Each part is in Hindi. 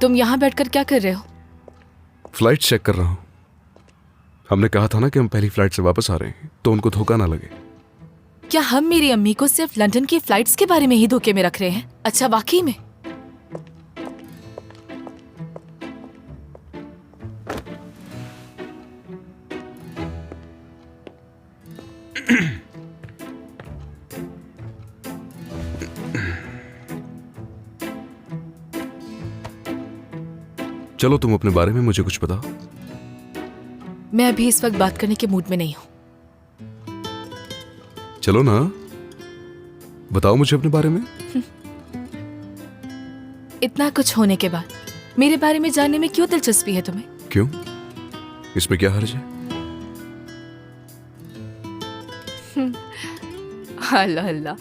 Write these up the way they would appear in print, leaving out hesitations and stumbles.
तुम यहाँ बैठकर क्या कर रहे हो? फ्लाइट चेक कर रहा हूँ। हमने कहा था ना कि हम पहली फ्लाइट से वापस आ रहे हैं, तो उनको धोखा ना लगे। क्या हम मेरी अम्मी को सिर्फ लंदन की फ्लाइट्स के बारे में ही धोखे में रख रहे हैं? अच्छा, वाकई में? चलो तुम अपने बारे में मुझे कुछ बताओ। मैं अभी इस वक्त बात करने के मूड में नहीं हूँ। चलो ना, बताओ मुझे अपने बारे में। इतना कुछ होने के बाद मेरे बारे में जानने में क्यों दिलचस्पी है तुम्हें? क्यों? इसमें क्या हर्ज है? अल्लाह अल्लाह।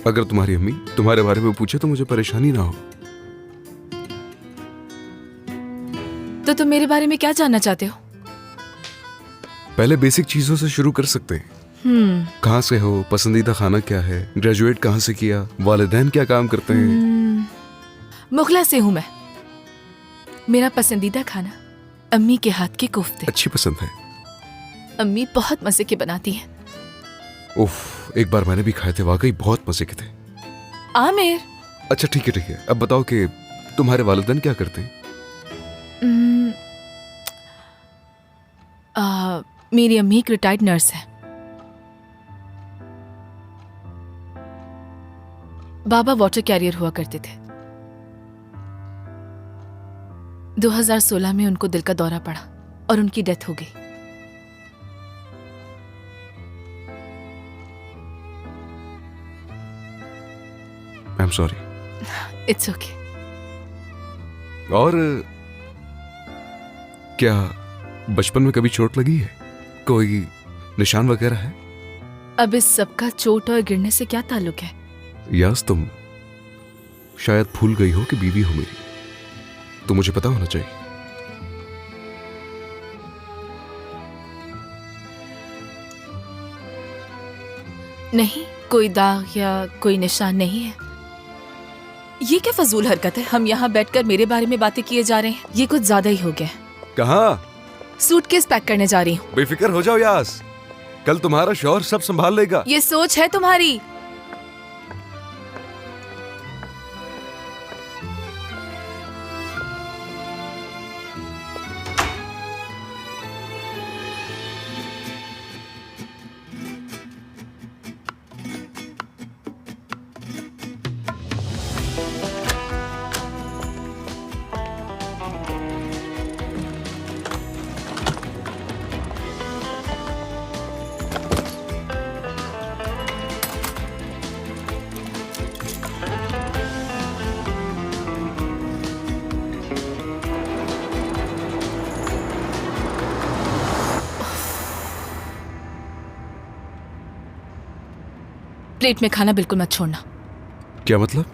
अगर तुम्हारी अम्मी तुम्हारे बारे में पूछे तो मुझे परेशानी ना हो। तो तुम मेरे बारे में क्या जानना चाहते हो? पहले बेसिक चीजों से शुरू कर सकते हैं। कहाँ से हो, पसंदीदा खाना क्या है, ग्रेजुएट कहाँ से किया, वालिदैन क्या काम करते हैं? मुगला से हूँ मैं। मेरा पसंदीदा खाना अम्मी के हाथ के कोफ्ते। अच्छी पसंद है। अम्मी बहुत मजे के बनाती हैं। उफ, एक बार मैंने भी खाए थे, वाकई बहुत मजे के थे। आमिर। अच्छा ठीक है, अब बताओ कि तुम्हारे वालिदैन क्या करते हैं? मेरी अम्मी एक रिटायर्ड नर्स है। बाबा वाटर कैरियर हुआ करते थे। 2016 में उनको दिल का दौरा पड़ा और उनकी डेथ हो गई। I am sorry. It's okay. और क्या बचपन में कभी चोट लगी है? कोई निशान वगैरह है? अब इस सबका चोट और गिरने से क्या ताल्लुक है? यास, तुम शायद भूल गई हो कि बीवी हो मेरी, तो मुझे पता होना चाहिए। नहीं, कोई दाग या कोई निशान नहीं है। ये क्या फजूल हरकत है? हम यहाँ बैठकर मेरे बारे में बातें किए जा रहे हैं। ये कुछ ज्यादा ही हो गया। कहाँ? सूटकेस पैक करने जा रही हूँ। बेफिक्र हो जाओ यास, कल तुम्हारा शौहर सब संभाल लेगा। ये सोच है तुम्हारी। प्लेट में खाना बिल्कुल मत छोड़ना। क्या मतलब?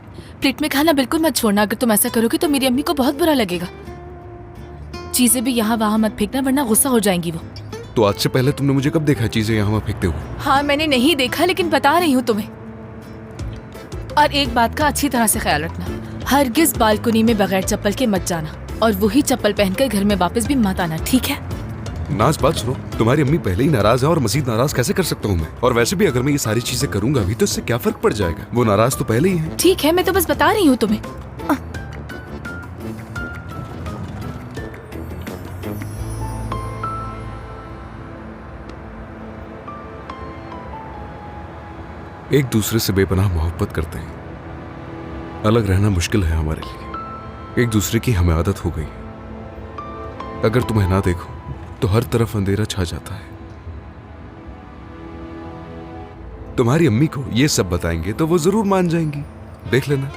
प्लेट में खाना बिल्कुल मत छोड़ना। अगर तुम ऐसा करोगे तो मेरी अम्मी को बहुत बुरा लगेगा। चीजें भी यहाँ वहाँ मत फेंकना, वरना गुस्सा हो जाएंगी वो। तो आज से पहले तुमने मुझे कब देखा चीजें यहाँ वहाँ फेंकते हुए? हाँ, मैंने नहीं देखा, लेकिन बता रही हूँ तुम्हें। और एक बात का अच्छी तरह से ख्याल रखना, हरगिज बालकनी में बगैर चप्पल के मत जाना, और वही चप्पल पहनकर घर में वापस भी मत आना, ठीक है? नाज, बात सुनो, तुम्हारी अम्मी पहले ही नाराज है और मजीद नाराज कैसे कर सकता हूँ मैं? और वैसे भी अगर मैं ये सारी चीजें करूंगा भी तो इससे क्या फर्क पड़ जाएगा? वो नाराज तो पहले ही है। ठीक है, मैं तो बस बता रही हूँ तुम्हें। एक दूसरे से बेपनाह मोहब्बत करते हैं। अलग रहना मुश्किल है हमारे लिए। एक दूसरे की हमें आदत हो गई। अगर तुम्हें ना देखो तो हर तरफ अंधेरा छा जाता है। तुम्हारी अम्मी को ये सब बताएंगे तो वो जरूर मान जाएंगी, देख लेना।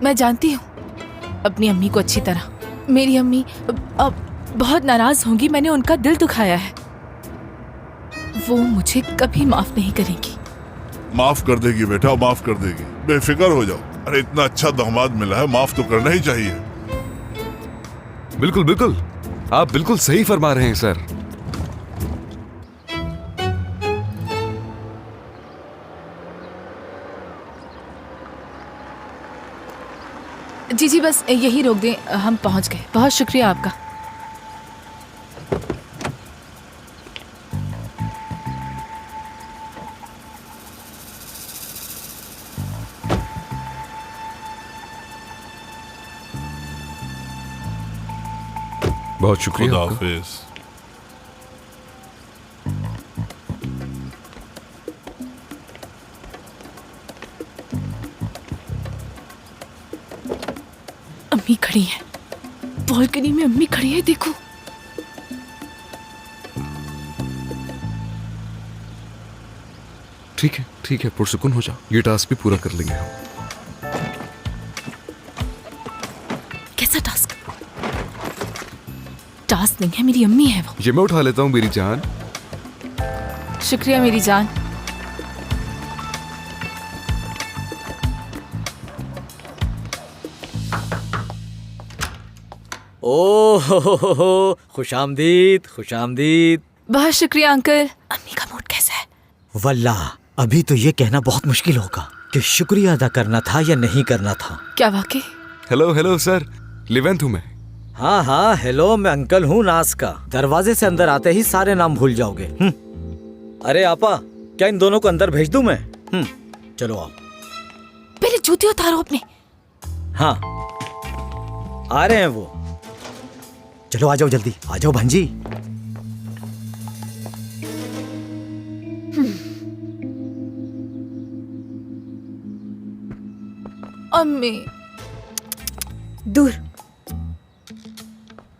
मैं जानती हूँ अपनी अम्मी को अच्छी तरह। मेरी अम्मी अब बहुत नाराज होंगी, मैंने उनका दिल दुखाया है। वो मुझे कभी माफ नहीं करेगी। माफ कर देगी बेटा, माफ कर देगी, बेफिक्र हो जाओ। अरे इतना अच्छा दामाद मिला है, माफ तो करना ही चाहिए। बिल्कुल बिल्कुल, आप बिल्कुल सही फरमा रहे हैं सर। जी बस यही रोक दें, हम पहुंच गए। बहुत शुक्रिया आपका। बहुत शुक्रिया खुदा आपका। हाफिज। अम्मी खड़ी है, बालकनी में अम्मी खड़ी है, देखो। ठीक है, पुरसुकून हो जाओ। ये टास्क भी पूरा कर लेंगे हम। कैसा टास्क? टास्क नहीं है, मेरी अम्मी है वो। ये मैं उठा लेता हूँ मेरी जान। शुक्रिया मेरी जान। ओह खुशामदीद खुशामदीद। बहुत शुक्रिया अंकल। अम्मी का मूड कैसा है? वल्लाह अभी तो ये कहना बहुत मुश्किल होगा कि शुक्रिया अदा करना था या नहीं करना था। क्या वाकई? हेलो सर, लिवेंथ हूँ मैं। हाँ हाँ हेलो, मैं अंकल हूँ नाज का। दरवाजे से अंदर आते ही सारे नाम भूल जाओगे। अरे आपा, क्या इन दोनों को अंदर भेज दूं मैं? चलो आओ। पहले जूते उतारो अपने। हाँ आ रहे हैं वो। चलो आ जाओ जल्दी, आ जाओ भांजी। अम्मी दूर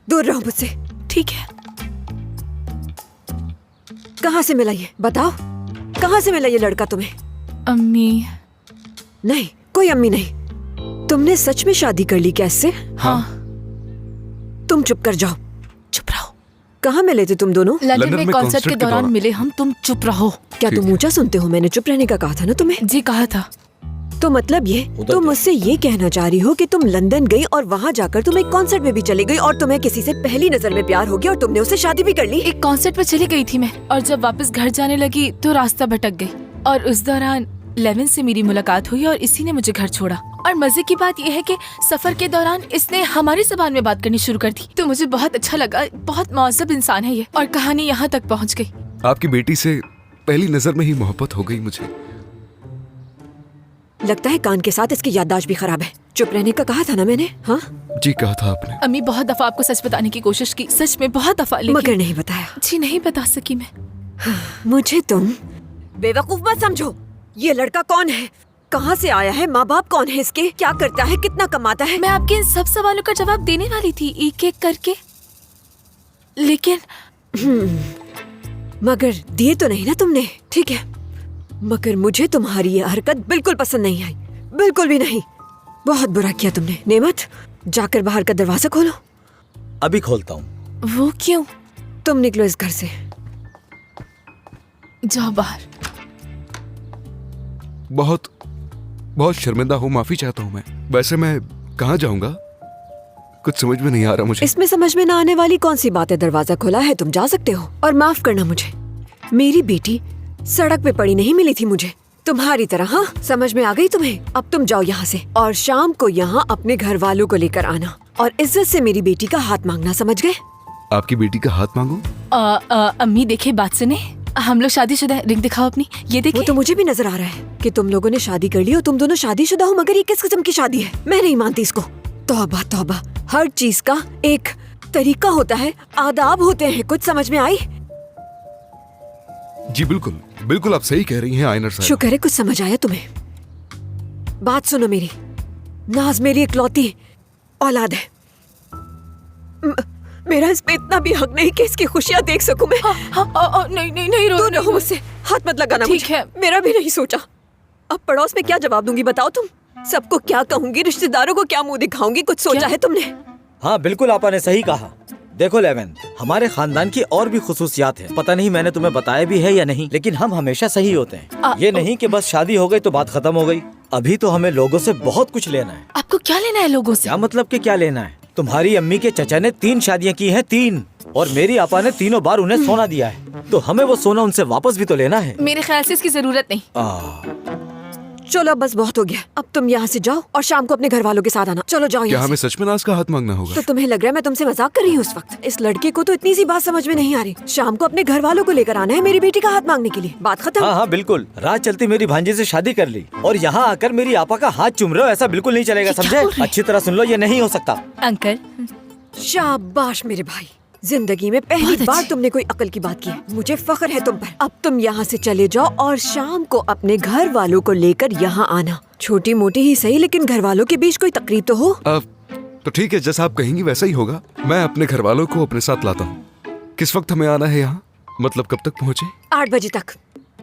दूर रहो मुझसे। ठीक है। कहाँ से मिला ये बताओ? कहाँ से मिला ये लड़का तुम्हें? अम्मी। नहीं, कोई अम्मी नहीं। तुमने सच में शादी कर ली क्या इससे? हाँ। तुम चुप कर जाओ। चुप रहो। कहाँ मिले थे तुम दोनों? लंदन में कॉन्सर्ट के दौरान मिले हम। तुम चुप रहो। क्या तुम ऊंचा सुनते हो? मैंने चुप रहने का कहा था ना तुम्हें। जी कहा था। तो मतलब ये उधर तुम क्या? मुझसे ये कहना चाह रही हो कि तुम लंदन गई और वहाँ जाकर तुम एक कॉन्सर्ट में भी चली गई और तुम्हें किसी से पहली नजर में प्यार हो गया और तुमने उससे शादी भी कर ली? एक कॉन्सर्ट पे चली गई थी मैं, और जब वापस घर जाने लगी तो रास्ता भटक गई, और उस दौरान लेविन से मेरी मुलाकात हुई और इसी ने मुझे घर छोड़ा। और मजे की बात यह है कि सफर के दौरान इसने हमारी जबान में बात करनी शुरू कर दी, तो मुझे बहुत अच्छा लगा। बहुत मौजूद इंसान है ये, और कहानी यहाँ तक पहुँच गई। आपकी बेटी से पहली नजर में ही मोहब्बत हो गई मुझे। लगता है कान के साथ इसकी याददाश्त भी खराब है। चुप रहने का कहा था ना मैंने। हाँ जी कहा था आपने। अम्मी बहुत दफा आपको सच बताने की कोशिश की, सच में बहुत दफा, मगर लेकिन नहीं बताया। जी नहीं बता सकी मैं। मुझे तुम बेवकूफ मत समझो। ये लड़का कौन है? कहाँ से आया है? माँ बाप कौन है इसके? क्या करता है? कितना कमाता है? मैं आपके इन सब सवालों का जवाब देने वाली थी एक एक करके, लेकिन मगर दिए तो नहीं ना तुमने। ठीक है, मगर मुझे तुम्हारी ये हरकत बिल्कुल पसंद नहीं आई, बिल्कुल भी नहीं। बहुत बुरा किया तुमने। नेमत, जाकर बाहर का दरवाजा खोलो। अभी खोलता हूँ। वो क्यों? तुम निकलो इस घर से। जाओ बाहर। बहुत शर्मिंदा हूँ, माफी चाहता हूँ मैं। वैसे मैं कहाँ जाऊंगा, कुछ समझ में नहीं आ रहा मुझे। इसमें समझ में ना आने वाली कौन सी बात है? दरवाजा खुला है, तुम जा सकते हो। और माफ करना मुझे, मेरी बेटी सड़क पे पड़ी नहीं मिली थी मुझे, तुम्हारी तरह। हाँ, समझ में आ गई तुम्हें? अब तुम जाओ यहाँ से और शाम को यहाँ अपने घर वालों को लेकर आना और इज्जत से मेरी बेटी का हाथ मांगना, समझ गए? आपकी बेटी का हाथ मांगू? अम्मी देखे, बात सुने, हम लोग शादीशुदा हैं। रिंग दिखाओ अपनी, ये वो देखिए। तो मुझे भी नजर आ रहा है कि तुम लोगों ने शादी कर ली और तुम दोनों शादीशुदा हो, मगर ये किस किस्म की शादी है? मैं नहीं मानती इसको। तौबा तौबा, हर चीज का एक तरीका होता है, आदाब होते हैं। कुछ समझ में आई? जी बिल्कुल आप सही कह रही हैं आयनर साहब। शुक्र है कुछ समझ आया तुम्हें। बात सुनो मेरी, नाज मेरी इकलौती औलाद है। मेरा इस पे इतना भी हक नहीं कि इसकी खुशियां देख सकूं मैं। नहीं रो दूर रहो मुझसे, हाथ मत लगाना ठीक मुझे। है। मेरा भी नहीं सोचा। अब पड़ोस में क्या जवाब दूंगी बताओ तुम? सबको क्या कहूंगी? रिश्तेदारों को क्या मुंह दिखाऊंगी? कुछ सोचा क्या? है तुमने? हाँ बिल्कुल, आपा ने सही कहा। देखो लेविन, हमारे खानदान की और भी खुसूसियात हैं। पता नहीं मैंने तुम्हें बताया भी है या नहीं, लेकिन हम हमेशा सही होते हैं। ये नहीं कि बस शादी हो गई तो बात खत्म हो गई। अभी तो हमें लोगों से बहुत कुछ लेना है। आपको क्या लेना है लोगों से? क्या मतलब कि क्या लेना है? तुम्हारी अम्मी के चचा ने 3 शादियां की हैं, 3, और मेरी आपा ने तीनों बार उन्हें सोना दिया है, तो हमें वो सोना उनसे वापस भी तो लेना है। मेरे ख्याल से इसकी जरूरत नहीं। चलो बस बहुत हो गया, अब तुम यहाँ से जाओ और शाम को अपने घर वालों के साथ आना। चलो जाओ क्या यहाँ हमें से। सच में नाज का हाथ मांगना होगा? तो तुम्हें लग रहा है मैं तुमसे मजाक कर रही हूँ? उस वक्त इस लड़के को तो इतनी सी बात समझ में नहीं आ रही। शाम को अपने घर वालों को लेकर आना है मेरी बेटी का हाथ मांगने के लिए। बात खत्म। हाँ हाँ बिल्कुल, राह चलती मेरी भांजी से शादी कर ली और यहाँ आकर मेरी आपा का हाथ चूम रहे हो, ऐसा बिल्कुल नहीं चलेगा, ये क्या समझे? बोल रहे हैं? अच्छी तरह सुन लो, ये नहीं हो सकता। अंकल, शाबाश मेरे भाई, जिंदगी में पहली बहुत बार अच्छे। तुमने कोई अकल की बात की है। मुझे फख्र है तुम पर। अब तुम यहाँ से चले जाओ और शाम को अपने घर वालों को लेकर यहाँ आना। छोटी मोटी ही सही, लेकिन घर वालों के बीच कोई तकरीब तो हो। अब तो ठीक है, जैसा आप कहेंगी वैसा ही होगा। मैं अपने घर वालों को अपने साथ लाता हूँ। किस वक्त हमें आना है यहाँ? मतलब कब तक पहुँचे? 8 बजे तक।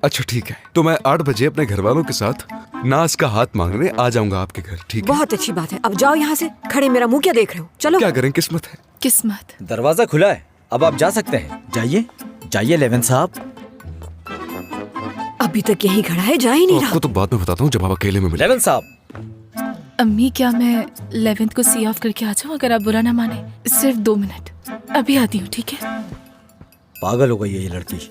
अच्छा ठीक है, तो मैं 8 बजे अपने घर वालों के साथ नाज का हाथ मांगने आ जाऊंगा आपके घर। ठीक है? बहुत अच्छी बात है। अब जाओ यहाँ से। खड़े मेरा मुंह क्या देख रहे हो? चलो। क्या करें, किस्मत है। किस्मत। दरवाजा खुला है, अब आप जा सकते हैं। जाइए जाइए लेवन साहब। अभी तक यही खड़ा है, जा ही नहीं रहा। आपको तो बाद में बताता हूँ जब आप अकेले में मिले। लेवन साहब, अम्मी, क्या मैं 11th को सी ऑफ करके आ जाऊँ अगर आप बुरा ना माने? सिर्फ 2 मिनट, अभी आती हूँ, ठीक है? पागल हो गई है ये लड़की।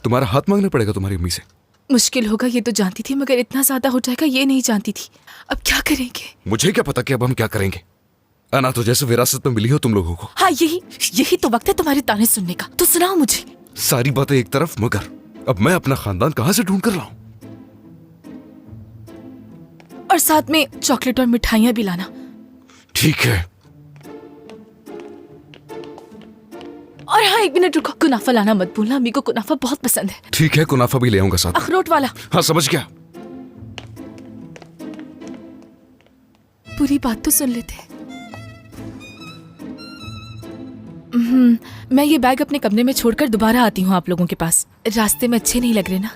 तुम्हारा हाथ मांगना पड़ेगा तुम्हारी अम्मी से। मुश्किल होगा ये तो जानती थी, मगर इतना ज्यादा हो जाएगा ये नहीं जानती थी। अब क्या करेंगे? मुझे क्या पता कि अब हम क्या करेंगे। अना तो जैसे विरासत में मिली हो तुम लोगों को। हाँ, यही तो वक्त है तुम्हारे ताने सुनने का। तो सुनाओ मुझे। सारी बातें एक तरफ, मगर अब मैं अपना खानदान कहाँ से ढूंढ कर लाऊं? और साथ में चॉकलेट और मिठाइयाँ भी लाना। ठीक है। और हाँ, 1 मिनट रुको, कुनाफा लाना मत भूलना, अम्मी को कुनाफा बहुत पसंद है। ठीक है, कुनाफा भी ले आऊंगा साथ। अखरोट वाला। हाँ समझ गया। पूरी बात तो सुन लेते। मैं ये बैग अपने कमरे में छोड़कर दोबारा आती हूँ आप लोगों के पास। रास्ते में अच्छे नहीं लग रहे ना?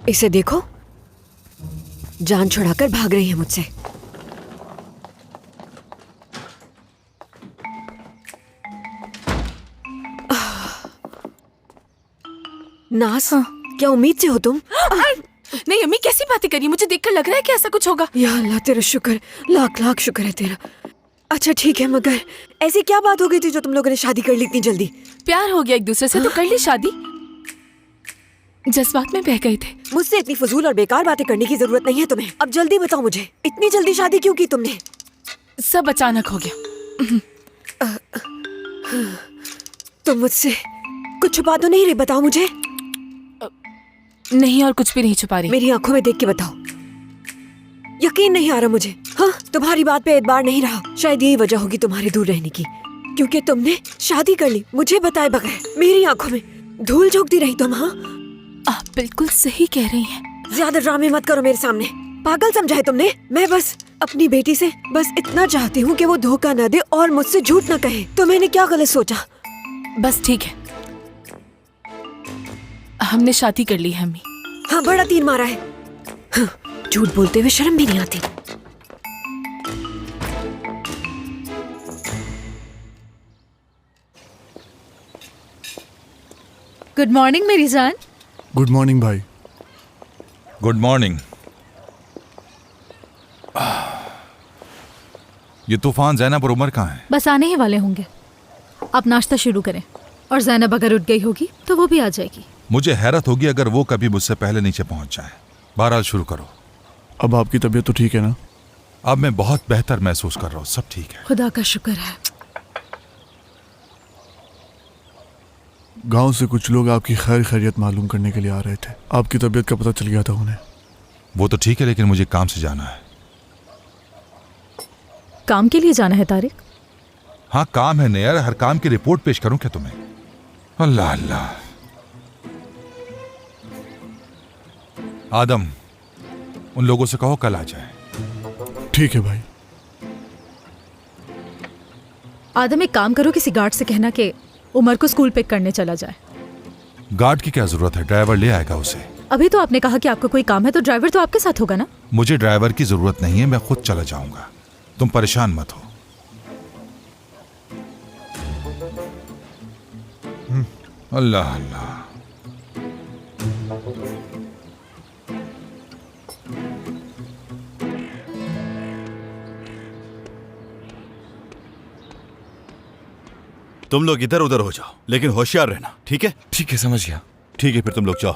इसे देखो, जान छुड़ाकर भाग रही है मुझसे। नास, क्या उम्मीद से हो तुम? नहीं अम्मी, कैसी बातें करी? मुझे देखकर लग रहा है कि ऐसा कुछ होगा। या अल्लाह, तेरा शुक्र, लाख लाख शुक्र है तेरा। अच्छा ठीक है, मगर ऐसी क्या बात हो गई थी जो तुम लोगों ने शादी कर ली इतनी जल्दी? प्यार हो गया एक दूसरे से तो कर ली शादी। जज्बात में बह गए थे। मुझसे इतनी फजूल और बेकार बातें करने की जरूरत नहीं है तुम्हें। अब जल्दी बताओ मुझे, इतनी जल्दी शादी क्यों की तुमने? सब अचानक हो गया। तुम मुझसे कुछ छुपा तो नहीं रहे? बताओ मुझे। नहीं, और कुछ भी नहीं छुपा रही। मेरी आंखों में देख के बताओ। यकीन नहीं आ रहा मुझे। हाँ, तुम्हारी बात पे एतबार नहीं रहा। शायद यही वजह होगी तुम्हारे दूर रहने की, क्योंकि तुमने शादी कर ली मुझे बताए बगैर। मेरी आंखों में धूल झोंकती रही तुम। हाँ, आप बिल्कुल सही कह रही हैं। ज्यादा ड्रामे मत करो मेरे सामने। पागल समझा है तुमने? मैं बस अपनी बेटी से बस इतना चाहती हूँ कि वो धोखा न दे और मुझसे झूठ न कहे। तो मैंने क्या गलत सोचा? बस ठीक है, हमने शादी कर ली है अम्मी। हाँ, बड़ा तीर मारा है। हाँ, झूठ बोलते हुए शर्म भी नहीं आती। गुड मॉर्निंग मेरी जान। गुड मॉर्निंग भाई। Good morning. ये तूफान जैनब और उमर कहाँ है? बस आने ही वाले होंगे। आप नाश्ता शुरू करें, और जैनब अगर उठ गई होगी तो वो भी आ जाएगी। मुझे हैरत होगी अगर वो कभी मुझसे पहले नीचे पहुंच जाए। बहरहाल शुरू करो। अब आपकी तबीयत तो ठीक है ना? अब मैं बहुत बेहतर महसूस कर रहा हूँ, सब ठीक है। खुदा का शुक्र है। गांव से कुछ लोग आपकी खैर खैरियत मालूम करने के लिए आ रहे थे। आपकी तबीयत का पता चल गया था उन्हें। वो तो ठीक है, लेकिन मुझे काम से जाना है। काम के लिए जाना है तारिक? हाँ काम है नेयर, हर काम की रिपोर्ट पेश करूं क्या तुम्हें? अल्लाह अल्लाह। आदम, उन लोगों से कहो कल आ जाए। ठीक है भाई। आदम, एक काम करो, किसी गार्ड से कहना कि उमर को स्कूल पिक करने चला जाए। गार्ड की क्या जरूरत है, ड्राइवर ले आएगा उसे। अभी तो आपने कहा कि आपको कोई काम है, तो ड्राइवर तो आपके साथ होगा ना? मुझे ड्राइवर की जरूरत नहीं है, मैं खुद चला जाऊंगा। तुम परेशान मत हो। अल्लाह अल्लाह। तुम लोग इधर उधर हो जाओ, लेकिन होशियार रहना, ठीक है? ठीक है, समझ गया। ठीक है, फिर तुम लोग जाओ।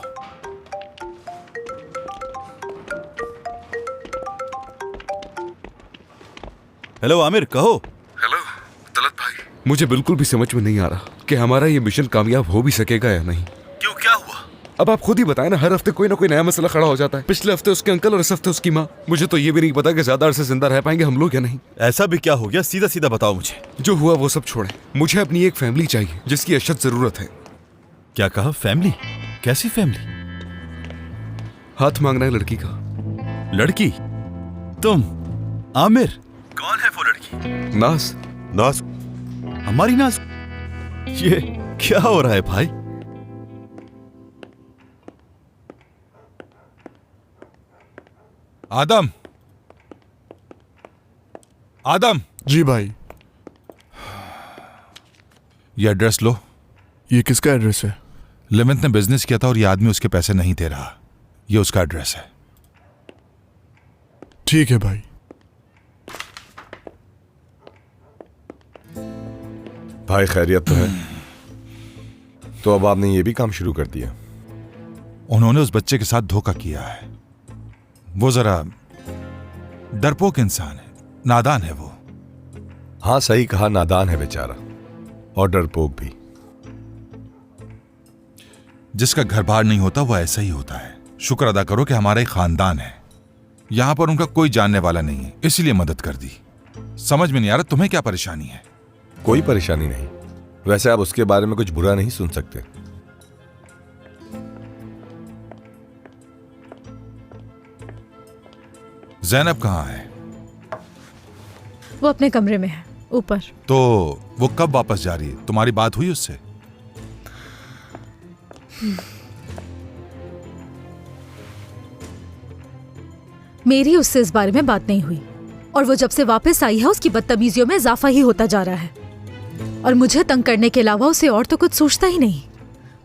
हेलो आमिर, कहो। हेलो तलत भाई, मुझे बिल्कुल भी समझ में नहीं आ रहा कि हमारा ये मिशन कामयाब हो भी सकेगा या नहीं। क्यों, क्या हुआ? अब आप खुद ही बताएं ना, हर हफ्ते कोई ना कोई नया मसला खड़ा हो जाता है। पिछले हफ्ते उसके अंकल और इस हफ्ते उसकी माँ। मुझे तो ये भी नहीं पता कि ज्यादा अरसे जिंदा रह पाएंगे हम लोग या नहीं। ऐसा भी क्या हो गया, सीधा सीधा बताओ मुझे। जो हुआ वो सब छोड़ें, मुझे अपनी एक फैमिली चाहिए जिसकी अशद जरूरत है। क्या कहा? फैमिली? कैसी फैमिली? हाथ मांगना है लड़की का। लड़की? तुम? आमिर? कौन है वो लड़की? नाज। नाज? हमारी नाज? ये क्या हो रहा है भाई? आदम, आदम। जी भाई। ये एड्रेस लो। ये किसका एड्रेस है? लेवेंथ ने बिजनेस किया था और ये आदमी उसके पैसे नहीं दे रहा। ये उसका एड्रेस है। ठीक है भाई। भाई खैरियत तो है? तो अब आपने ये भी काम शुरू कर दिया? उन्होंने उस बच्चे के साथ धोखा किया है। वो जरा डरपोक इंसान है, नादान है वो। हाँ सही कहा, नादान है बेचारा, और डरपोक भी। जिसका घर बार नहीं होता वो ऐसा ही होता है। शुक्र अदा करो कि हमारा एक खानदान है, यहां पर उनका कोई जानने वाला नहीं है, इसलिए मदद कर दी। समझ में नहीं आ रहा तुम्हें क्या परेशानी है? कोई परेशानी नहीं। वैसे आप उसके बारे में कुछ बुरा नहीं सुन सकते। ज़ैनब कहाँ है? वो अपने कमरे में है, ऊपर। तो वो कब वापस जा रही है? तुम्हारी बात हुई उससे? मेरी उससे इस बारे में बात नहीं हुई, और वो जब से वापस आई है उसकी बदतमीजियों में इजाफा ही होता जा रहा है, और मुझे तंग करने के अलावा उसे और तो कुछ सोचता ही नहीं।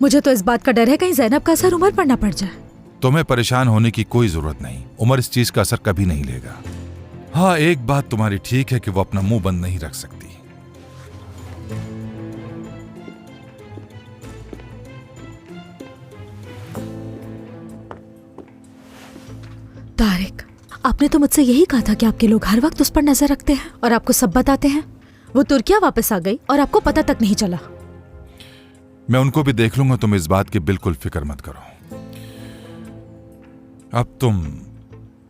मुझे तो इस बात का डर है कहीं ज़ैनब का असर उमर पर ना पड़ जाए। तुम्हें परेशान होने की कोई जरूरत नहीं, उमर इस चीज का असर कभी नहीं लेगा। हाँ, एक बात तुम्हारी ठीक है कि वो अपना मुंह बंद नहीं रख सकती। तारिक, आपने तो मुझसे यही कहा था कि आपके लोग हर वक्त उस पर नजर रखते हैं और आपको सब बताते हैं। वो तुर्किया वापस आ गई और आपको पता तक नहीं चला। मैं उनको भी देख लूंगा, तुम इस बात की बिल्कुल फिक्र मत करो। अब तुम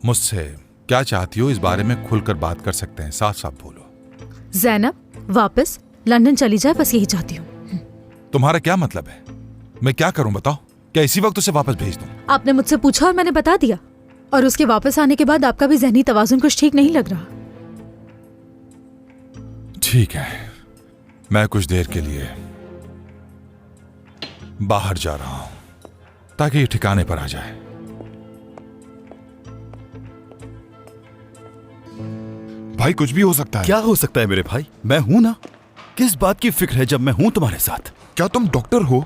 मुझसे क्या चाहती हो इस बारे में खुलकर बात कर सकते हैं, साफ साफ बोलो। ज़ैनब वापस लंदन चली जाए, बस यही चाहती हूँ। तुम्हारा क्या मतलब है? मैं क्या करूं बताओ? क्या इसी वक्त उसे वापस भेज दूं? आपने मुझसे पूछा और मैंने बता दिया, और उसके वापस आने के बाद आपका भी ज़हनी तवाज़ुन कुछ ठीक नहीं लग रहा। ठीक है, मैं कुछ देर के लिए बाहर जा रहा हूं ताकि ये ठिकाने पर आ जाए। भाई कुछ भी हो सकता है। क्या हो सकता है मेरे भाई? मैं हूं ना। किस बात की फिक्र है जब मैं हूं तुम्हारे साथ? क्या तुम डॉक्टर हो?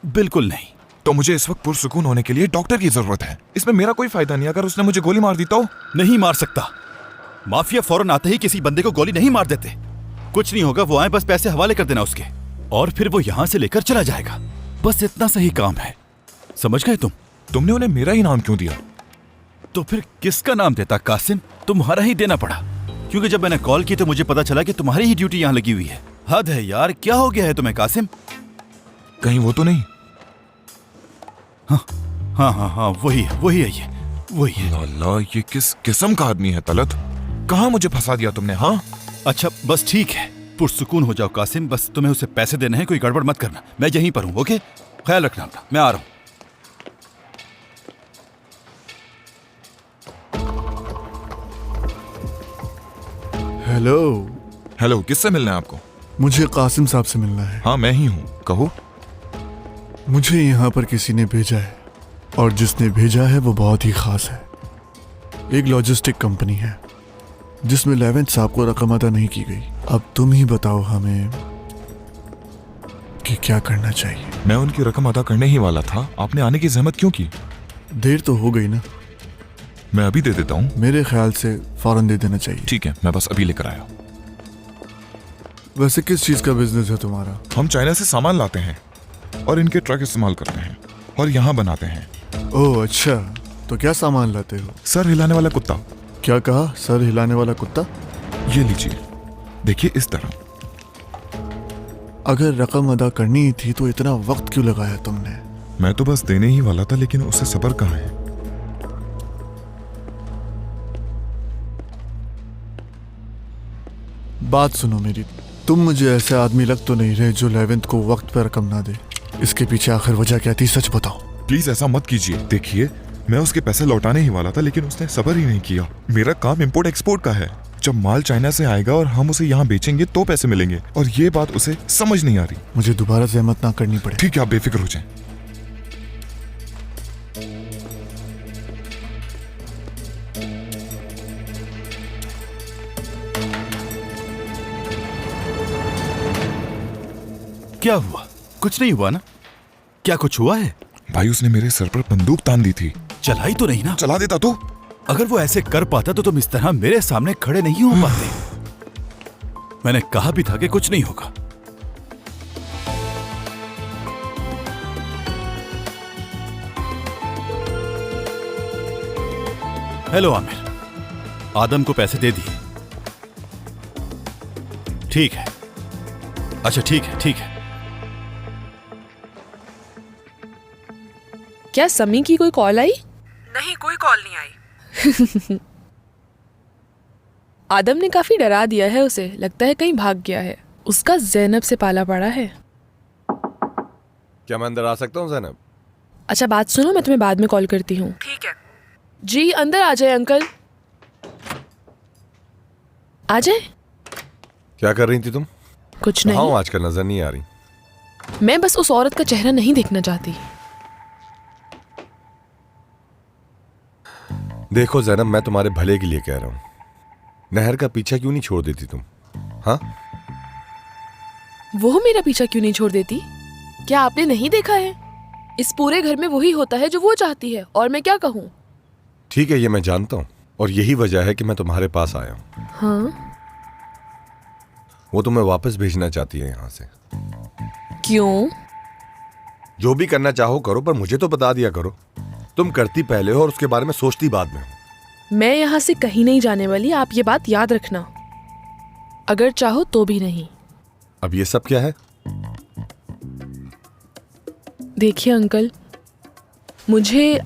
बिल्कुल नहीं। तो मुझे इस वक्त पुरसुकून होने के लिए डॉक्टर की जरूरत है। इसमें मेरा कोई फायदा नहीं। अगर उसने मुझे गोली मार दी तो? नहीं मार सकता। माफिया फौरन आते ही किसी बंदे को गोली नहीं मार देते। कुछ नहीं होगा, वो आए बस पैसे हवाले कर देना उसके, और फिर वो यहां से लेकर चला जाएगा। बस इतना सही काम है, समझ गए तुम? तुमने उन्हें मेरा ही नाम क्यों दिया? तो फिर किसका नाम देता कासिम? तुम्हारा ही देना पड़ा, क्योंकि जब मैंने कॉल की तो मुझे पता चला कि तुम्हारी ही ड्यूटी यहां लगी हुई है। हद है यार, क्या हो गया है तुम्हें कासिम? कहीं वो तो नहीं? हाँ, वही है ये, वही है। अल्लाह, ये किस किस्म का आदमी है तलत? कहाँ मुझे फंसा दिया तुमने? हाँ अच्छा बस ठीक है, पुरसुकून हो जाओ कासिम। बस तुम्हें उसे पैसे देने हैं, कोई गड़बड़ मत करना। मैं यहीं पर हूँ, ओके? ख्याल रखना अपना, मैं आ रहा हूँ। हेलो, किससे मिलना है आपको? मुझे कासिम साहब से मिलना है। हाँ मैं ही हूँ, कहो। मुझे यहाँ पर किसी ने भेजा है, और जिसने भेजा है वो बहुत ही खास है। एक लॉजिस्टिक कंपनी है जिसमें लेवेंथ साहब को रकम अदा नहीं की गई। अब तुम ही बताओ हमें कि क्या करना चाहिए। मैं उनकी रकम अदा करने ही वाला था, आपने आने की जहमत क्यों की? देर तो हो गई ना। मैं अभी दे देता हूँ। मेरे ख्याल से फौरन दे देना चाहिए। ठीक है, मैं बस अभी लेकर आया। वैसे किस चीज का बिजनेस है तुम्हारा? हम चाइना से सामान लाते हैं और इनके ट्रक इस्तेमाल करते हैं और यहाँ बनाते हैं। ओह अच्छा, तो क्या सामान लाते हो? सर हिलाने वाला कुत्ता। क्या कहा? सर हिलाने वाला कुत्ता? ये लीजिए, देखिए इस तरह। अगर रकम अदा करनी ही थी तो इतना वक्त क्यों लगाया तुमने? मैं तो बस देने ही वाला था, लेकिन उससे सब्र कहाँ है। बात सुनो मेरी, तुम मुझे ऐसे आदमी लग तो नहीं रहे जो लेवेंथ को वक्त पर रकम ना दे। इसके पीछे आखिर वजह क्या थी, सच बताओ। प्लीज ऐसा मत कीजिए। देखिए, मैं उसके पैसे लौटाने ही वाला था, लेकिन उसने सब्र ही नहीं किया। मेरा काम इंपोर्ट एक्सपोर्ट का है। जब माल चाइना से आएगा और हम उसे यहाँ बेचेंगे तो पैसे मिलेंगे, और ये बात उसे समझ नहीं आ रही। मुझे दोबारा जहमत ना करनी पड़े। ठीक है, आप बेफिक्र हो जाएं। क्या हुआ? कुछ नहीं हुआ ना? क्या कुछ हुआ है? भाई, उसने मेरे सर पर बंदूक तान दी थी। चलाई तो नहीं ना? चला देता तो। अगर वो ऐसे कर पाता तो तुम इस तरह मेरे सामने खड़े नहीं हो पाते। मैंने कहा भी था कि कुछ नहीं होगा। हेलो आमिर, आदम को पैसे दे दिए? ठीक है। अच्छा ठीक है, ठीक है। क्या समी की कोई कॉल आई? नहीं, कोई कॉल नहीं आई। आदम ने काफी डरा दिया है उसे, लगता है कहीं भाग गया है। उसका जैनब से पाला पड़ा है। क्या मैं अंदर आ सकता हूँ ज़ैनब? अच्छा बात सुनो, मैं तुम्हें बाद में कॉल करती हूँ। ठीक है। जी अंदर आ जाए अंकल, आ जाए। क्या कर रही थी तुम? कुछ कहाँ हो नहीं, आजकल, नजर नहीं आ रही। मैं बस उस औरत का चेहरा नहीं देखना चाहती। देखो ज़ैनब, मैं तुम्हारे भले के लिए कह रहा हूँ। नहर का पीछा क्यों नहीं छोड़ देती तुम? हाँ, वो मेरा पीछा क्यों नहीं छोड़ देती? क्या आपने नहीं देखा है? इस पूरे घर में वही होता है जो वो चाहती है, और मैं क्या कहूँ। ठीक है, ये मैं जानता हूँ, और यही वजह है कि मैं तुम्हारे पास आया हूँ। हाँ, वो तुम्हें वापस भेजना चाहती है यहाँ से। क्यों? जो भी करना चाहो करो, पर मुझे तो बता दिया करो। तुम करती पहले हो और उसके बारे में सोचती बाद में हो। मैं यहाँ से कहीं नहीं जाने वाली, आप ये बात याद रखना। अगर चाहो तो भी नहीं। अब ये सब क्या है? देखिए अंकल, मुझे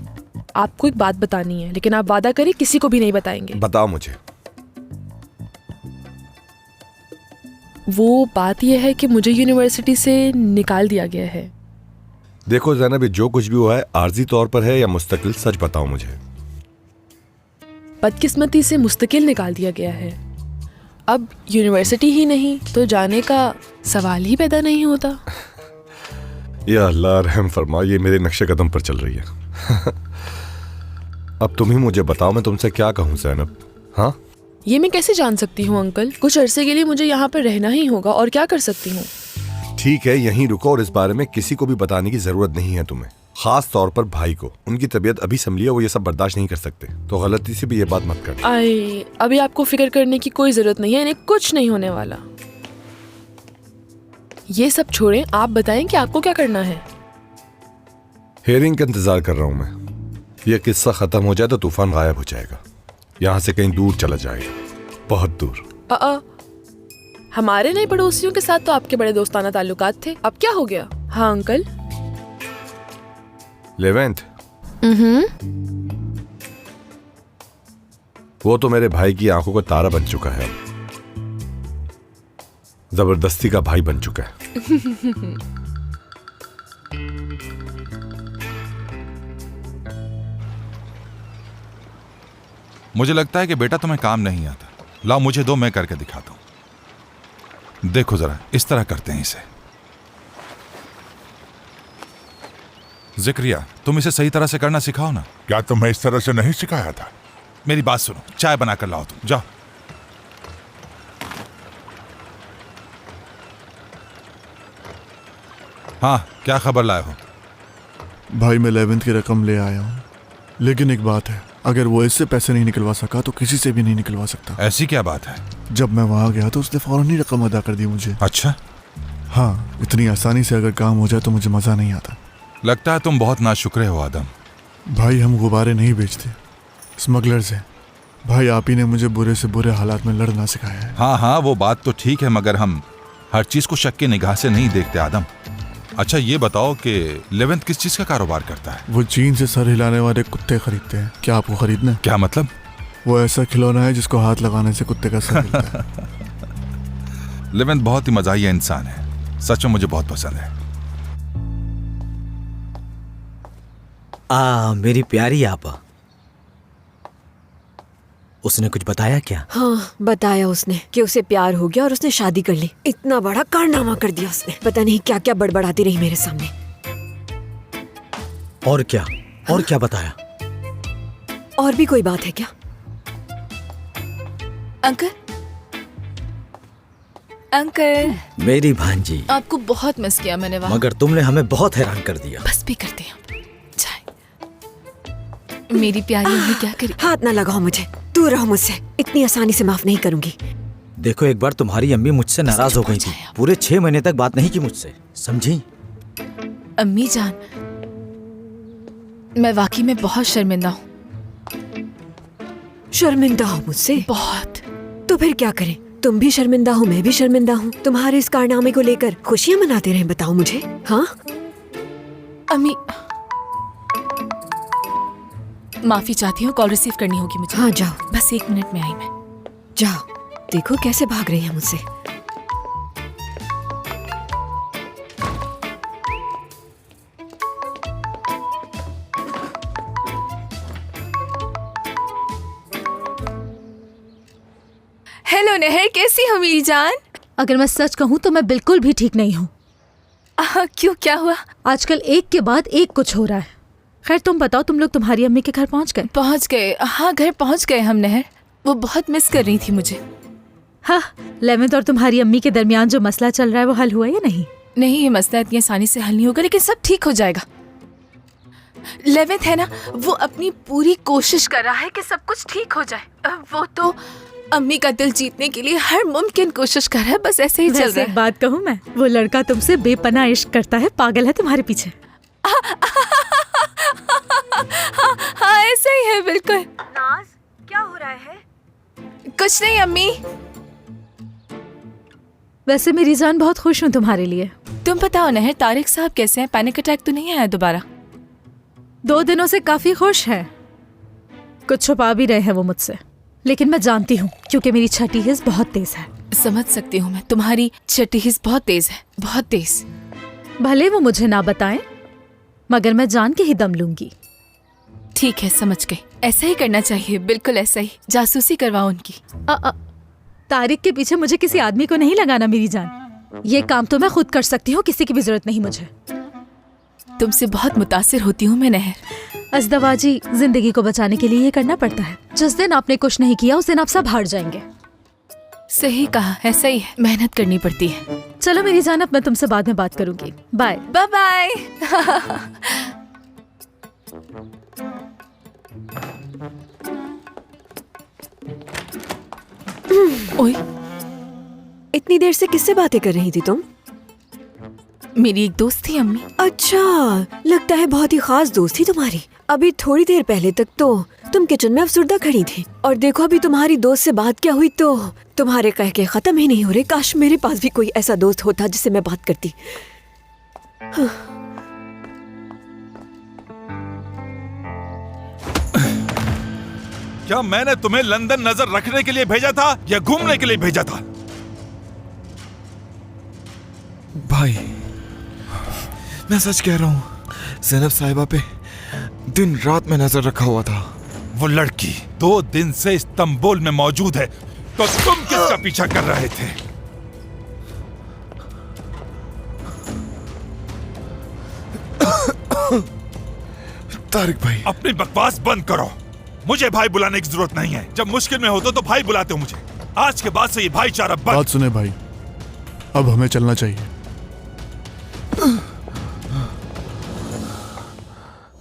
आपको एक बात बतानी है, लेकिन आप वादा करिए किसी को भी नहीं बताएंगे। बताओ मुझे। वो बात यह है कि मुझे यूनिवर्सिटी से निकाल दिया गया है। देखो ज़ैनब, ये जो कुछ भी हुआ है आर्जी तौर पर है या मुस्तकिल, सच बताओ मुझे। बदकिस्मती से मुस्तकिल निकाल दिया गया है। अब यूनिवर्सिटी ही नहीं तो जाने का सवाल ही पैदा नहीं होता। या अल्लाह रहम फरमा, ये मेरे नक्शे कदम पर चल रही है। अब तुम ही मुझे बताओ, मैं तुमसे क्या कहूँ ज़ैनब? हाँ, ये मैं कैसे जान सकती हूँ अंकल? कुछ अरसे के लिए मुझे यहाँ पर रहना ही होगा, और क्या कर सकती हूँ। ठीक है, यहीं रुको, और इस बारे में किसी को भी बताने की जरूरत नहीं है तुम्हें, खास तौर पर भाई को। उनकी तबीयत अभी संभली है, वो ये सब बर्दाश्त नहीं कर सकते, तो गलती से भी ये बात मत कर। आई, अभी आपको फिक्र करने की कोई जरूरत नहीं है, इन्हें कुछ नहीं होने वाला। ये सब छोड़ें, आप बताएं कि आपको क्या करना है। हेयरिंग का इंतजार कर रहा हूँ मैं। ये किस्सा खत्म हो जाए तो तूफान गायब हो जाएगा, यहाँ से कहीं दूर चला जाएगा, बहुत दूर। हमारे नए पड़ोसियों के साथ तो आपके बड़े दोस्ताना ताल्लुकात थे, अब क्या हो गया? हाँ अंकल। लेवेंथ, वो तो मेरे भाई की आंखों का तारा बन चुका है, जबरदस्ती का भाई बन चुका है। मुझे लगता है कि बेटा तुम्हें काम नहीं आता। लाओ मुझे दो, मैं करके दिखाता हूं। देखो जरा, इस तरह करते हैं इसे। जिक्रिया, तुम इसे सही तरह से करना सिखाओ ना। क्या तुम्हें इस तरह से नहीं सिखाया था? मेरी बात सुनो, चाय बनाकर लाओ, तुम जाओ। हाँ, क्या खबर लाए हो? भाई मैं 11th की रकम ले आया हूँ, लेकिन एक बात है, अगर वो इससे पैसे नहीं निकलवा सका तो किसी से भी नहीं निकलवा सकता। ऐसी क्या बात है? जब मैं वहां गया तो उसने फौरन ही रकम अदा कर दी मुझे। अच्छा, हाँ, इतनी आसानी से अगर काम हो जाए तो मुझे मजा नहीं आता। लगता है तुम बहुत नाशुक्रे हो आदम। भाई हम गुब्बारे नहीं बेचते, स्मगलर्स हैं। भाई आप ही ने मुझे बुरे से बुरे हालात में लड़ना सिखाया है। हाँ हाँ, वो बात तो ठीक है, मगर हम हर चीज को शक की निगाह से नहीं देखते आदम। अच्छा ये बताओ कि लेवेंथ किस चीज का कारोबार करता है? वो चीन से सर हिलाने वाले कुत्ते खरीदते हैं। क्या आपको खरीदना है? क्या मतलब? वो ऐसा खिलौना है जिसको हाथ लगाने से कुत्ते का सर हिलता है। लेवेंथ बहुत ही मजाहिया इंसान है, सच में मुझे बहुत पसंद है। मेरी प्यारी आपा, उसने कुछ बताया क्या? हाँ, बताया उसने कि उसे प्यार हो गया और उसने शादी कर ली। इतना बड़ा कारनामा कर दिया उसने। पता नहीं क्या क्या बड़बड़ाती रही मेरे सामने। और क्या? और क्या बताया? और भी कोई बात है क्या? अंकल, अंकल, मेरी भांजी, आपको बहुत मिस किया मैंने वहाँ। मगर तुमने हमें बहुत हैरान कर दिया। बस भी करते हैं चाय। मेरी प्यारी अम्मी क्या करी? हाथ ना लगाओ मुझे, दूर रहो मुझसे। इतनी आसानी से माफ नहीं करूंगी। देखो, एक बार तुम्हारी अम्मी मुझसे नाराज हो गई थी। पूरे 6 महीने तक बात नहीं की मुझसे, समझी? अम्मी जान, मैं वाकई में बहुत शर्मिंदा हूँ। शर्मिंदा हो मुझसे? बहुत। तो फिर क्या करें? तुम भी शर्मिंदा हो, मैं भी शर्मिंदा हूँ। तुम्हारे इस कारनामे को लेकर खुशियाँ मनाते रहे, बताओ मुझे। हाँ अम्मी, माफी चाहती हूँ, कॉल रिसीव करनी होगी मुझे। हाँ जाओ, बस 1 मिनट में आई मैं। जाओ। देखो कैसे भाग रही है मुझसे। हेलो नेहर, कैसी हो मेरी जान? अगर मैं सच कहूँ तो मैं बिल्कुल भी ठीक नहीं हूँ। क्यों, क्या हुआ? आजकल एक के बाद एक कुछ हो रहा है। खैर तुम बताओ, तुम लोग तुम्हारी अम्मी के घर पहुँच गए? पहुँच गए, हाँ घर पहुँच गए हम नेहर। वो बहुत मिस कर रही थी मुझे। हाँ, लेवेंथ और तुम्हारी अम्मी के दरमियान जो मसला चल रहा है वो हल हुआ या नहीं? नहीं, ये मसला इतनी आसानी से हल नहीं होगा, लेकिन सब ठीक हो जाएगा। लेवेंथ है ना, वो अपनी पूरी कोशिश कर रहा है कि सब कुछ ठीक हो जाए। वो तो अम्मी का दिल जीतने के लिए हर मुमकिन कोशिश कर रहा है। बस ऐसे ही चल रहा है। एक बात कहूँ मैं, वो लड़का तुमसे बेपनाह इश्क करता है, पागल है तुम्हारे पीछे। हाँ ऐसा ही है बिल्कुल। नाज, क्या हो रहा है? कुछ नहीं अम्मी। वैसे मेरी जान बहुत खुश हूँ तुम्हारे लिए। तुम बताओ नहर, तारिक साहब कैसे हैं? पैनिक अटैक तो नहीं आया दोबारा? 2 दिनों से काफी खुश है। कुछ छुपा भी रहे हैं वो मुझसे, लेकिन मैं जानती हूँ क्योंकि मेरी छठी हिस्स बहुत तेज है। समझ सकती हूँ मैं, तुम्हारी छठी हिस्स बहुत तेज है, बहुत तेज। भले वो मुझे ना बताएं, मगर मैं जान के ही दम लूंगी। ठीक है, समझ गई। ऐसा ही करना चाहिए, बिल्कुल ऐसा ही। जासूसी करवाओ उनकी। तारिक के पीछे मुझे किसी आदमी को नहीं लगाना मेरी जान। ये काम तो मैं खुद कर सकती हूँ, किसी की भी जरूरत नहीं मुझे। तुमसे बहुत मुतासिर होती हूँ मैं नहर। अज़दवाजी, जिंदगी को बचाने के लिए ये करना पड़ता है। जिस दिन आपने कुछ नहीं किया उस दिन आप सब हार जाएंगे। सही कहा, ऐसा ही है, मेहनत करनी पड़ती है। चलो मेरी जान, अब मैं तुमसे बाद में बात करूंगी। Bye bye bye. ओए, इतनी देर से किससे बातें कर रही थी तुम? मेरी एक दोस्त थी अम्मी। अच्छा, लगता है बहुत ही खास दोस्त थी तुम्हारी। अभी थोड़ी देर पहले तक तो तुम किचन में अफसुर्दा खड़ी थी, और देखो अभी तुम्हारी दोस्त से बात क्या हुई तो तुम्हारे कह के खत्म ही नहीं हो रहे। काश मेरे पास भी कोई ऐसा दोस्त होता जिससे मैं बात करती। हाँ। क्या मैंने तुम्हें लंदन नजर रखने के लिए भेजा था या घूमने के लिए भेजा था? भाई, मैं सच कह रहा हूँ, ज़ैनब साहिबा पे दिन रात में नजर रखा हुआ था। वो लड़की 2 दिन से इस्तांबुल में मौजूद है, तो तुम किसका पीछा कर रहे थे? तारिक भाई, अपनी बकवास बंद करो। मुझे भाई बुलाने की जरूरत नहीं है। जब मुश्किल में होते तो भाई बुलाते हो मुझे। आज के बाद से ये भाईचारा बंद। बात सुने भाई, अब हमें चलना चाहिए।